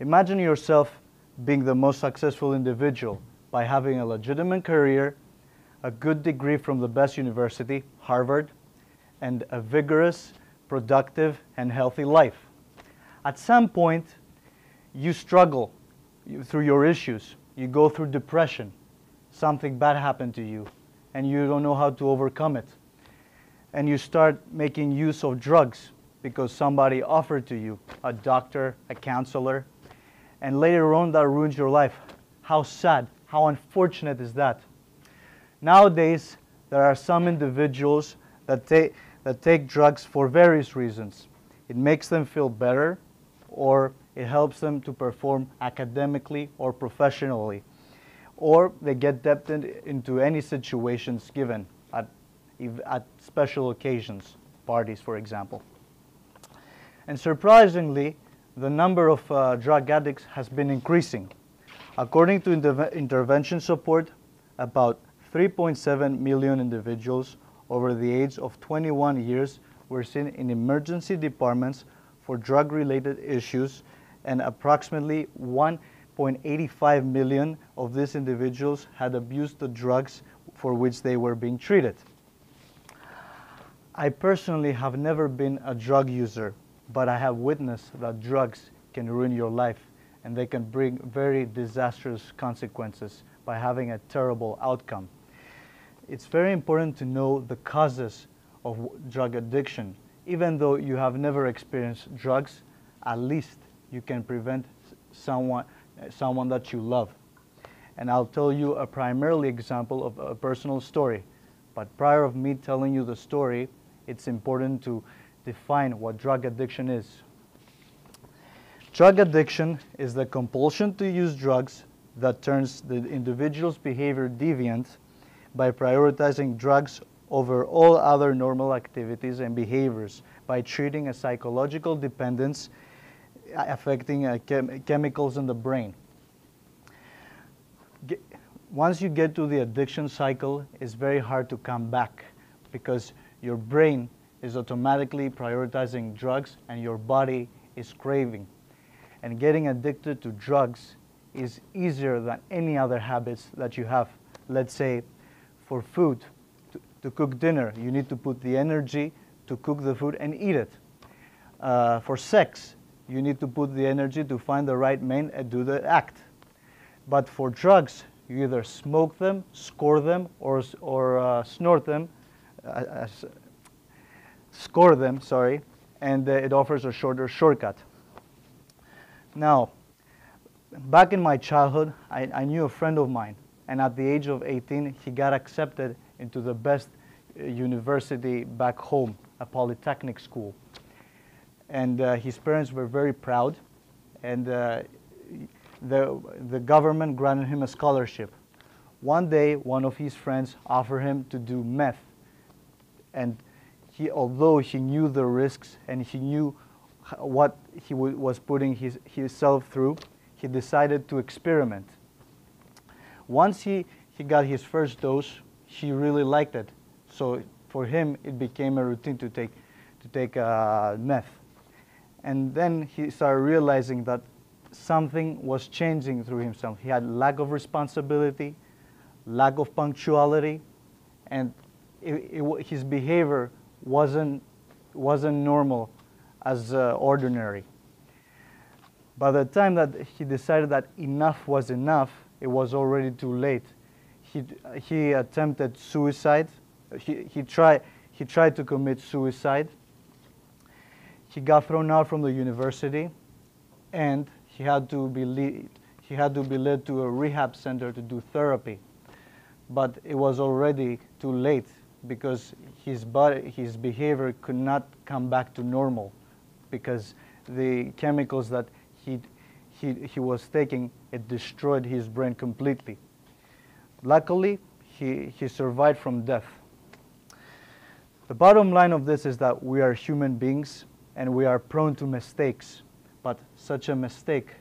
Imagine yourself being the most successful individual by having a legitimate career, a good degree from the best university, Harvard, and a vigorous, productive, and healthy life. At some point, you struggle through your issues. You go through depression. Something bad happened to you, and you don't know how to overcome it. And you start making use of drugs because somebody offered to you, a doctor, a counselor, and later on that ruins your life. How sad, how unfortunate is that? Nowadays, there are some individuals that take drugs for various reasons. It makes them feel better, or it helps them to perform academically or professionally, or they get duped into any situations given at special occasions, parties, for example. And surprisingly, the number of drug addicts has been increasing. According to intervention support, about 3.7 million individuals over the age of 21 years were seen in emergency departments for drug-related issues, and approximately 1.85 million of these individuals had abused the drugs for which they were being treated. I personally have never been a drug user, but I have witnessed that drugs can ruin your life, and they can bring very disastrous consequences by having a terrible outcome. It's very important to know the causes of drug addiction. Even though you have never experienced drugs, at least you can prevent someone that you love. And I'll tell you a primarily example of a personal story. But prior of me telling you the story, it's important to define what drug addiction is. Drug addiction is the compulsion to use drugs that turns the individual's behavior deviant by prioritizing drugs over all other normal activities and behaviors, by treating a psychological dependence affecting chemicals in the brain. Once you get to the addiction cycle, it's very hard to come back because your brain is automatically prioritizing drugs and your body is craving. And getting addicted to drugs is easier than any other habits that you have. Let's say for food, to cook dinner, you need to put the energy to cook the food and eat it. For sex, you need to put the energy to find the right man and do the act. But for drugs, you either smoke them, score them, or snort them, score them, sorry, and it offers a shorter shortcut. Now, back in my childhood, I knew a friend of mine, and at the age of 18, he got accepted into the best university back home, a polytechnic school. And his parents were very proud, and the government granted him a scholarship. One day, one of his friends offered him to do meth, and although he knew the risks and he knew what he was putting himself through, he decided to experiment. Once he got his first dose, he really liked it. So for him, it became a routine to take meth. And then he started realizing that something was changing through himself. He had lack of responsibility, lack of punctuality, and his behavior wasn't normal as ordinary. By the time that he decided that enough was enough, it was already too late. He attempted suicide. He tried to commit suicide. He got thrown out from the university, and he had to be led to a rehab center to do therapy. But it was already too late because his behavior could not come back to normal because the chemicals that he was taking, it destroyed his brain completely. Luckily, he survived from death. The bottom line of this is that we are human beings and we are prone to mistakes, but such a mistake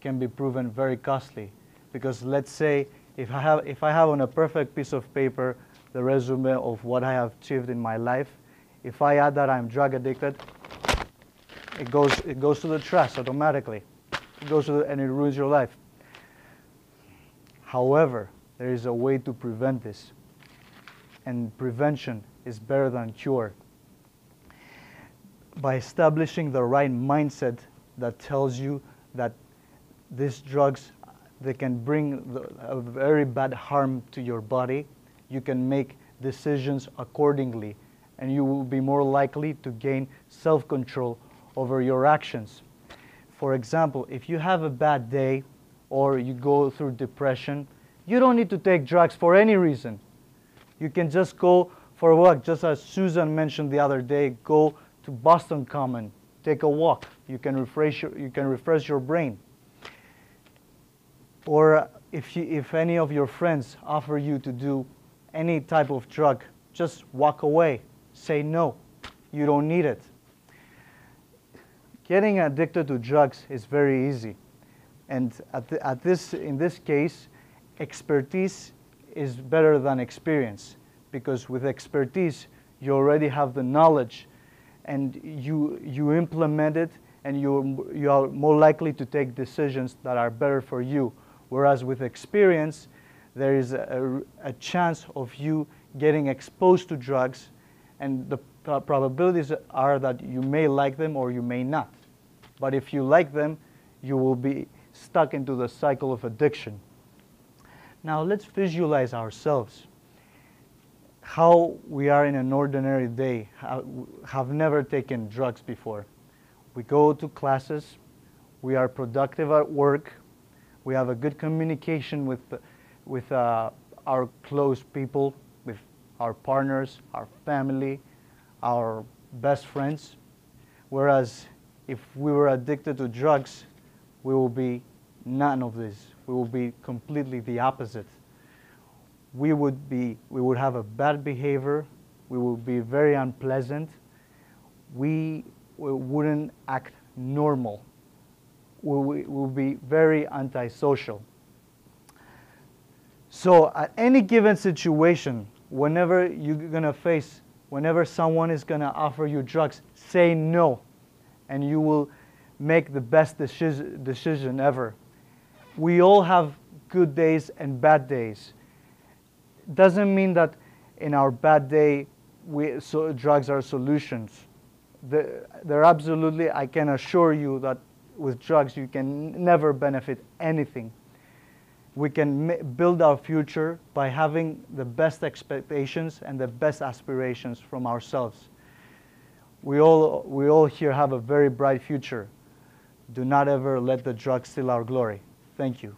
can be proven very costly because let's say if I have on a perfect piece of paper the resume of what I have achieved in my life, if I add that I'm drug addicted, it goes to the trash automatically. and it ruins your life. However, there is a way to prevent this, and prevention is better than cure. By establishing the right mindset that tells you that these drugs, they can bring a very bad harm to your body, you can make decisions accordingly, and you will be more likely to gain self-control over your actions. For example, if you have a bad day or you go through depression, you don't need to take drugs for any reason. You can just go for a walk, just as Susan mentioned the other day, go to Boston Common, take a walk. You can refresh your brain. Or if any of your friends offer you to do any type of drug, just walk away. Say no. You don't need it. Getting addicted to drugs is very easy. And in this case, expertise is better than experience, because with expertise, you already have the knowledge and you implement it, and you are more likely to take decisions that are better for you. Whereas with experience, there is a chance of you getting exposed to drugs, and the probabilities are that you may like them or you may not. But if you like them, you will be stuck into the cycle of addiction. Now let's visualize ourselves. How we are in an ordinary day, have never taken drugs before. We go to classes, we are productive at work, we have a good communication with our close people, with our partners, our family, our best friends. Whereas if we were addicted to drugs, we will be none of this. We will be completely the opposite. We would have a bad behavior. We would be very unpleasant. We wouldn't act normal. We will be very antisocial. So at any given situation, whenever someone is going to offer you drugs, say no, and you will make the best decision ever. We all have good days and bad days. Doesn't mean that in our bad day, drugs are solutions. They're absolutely, I can assure you that with drugs you can never benefit anything. We can build our future by having the best expectations and the best aspirations from ourselves. We all here have a very bright future. Do not ever let the drugs steal our glory. Thank you.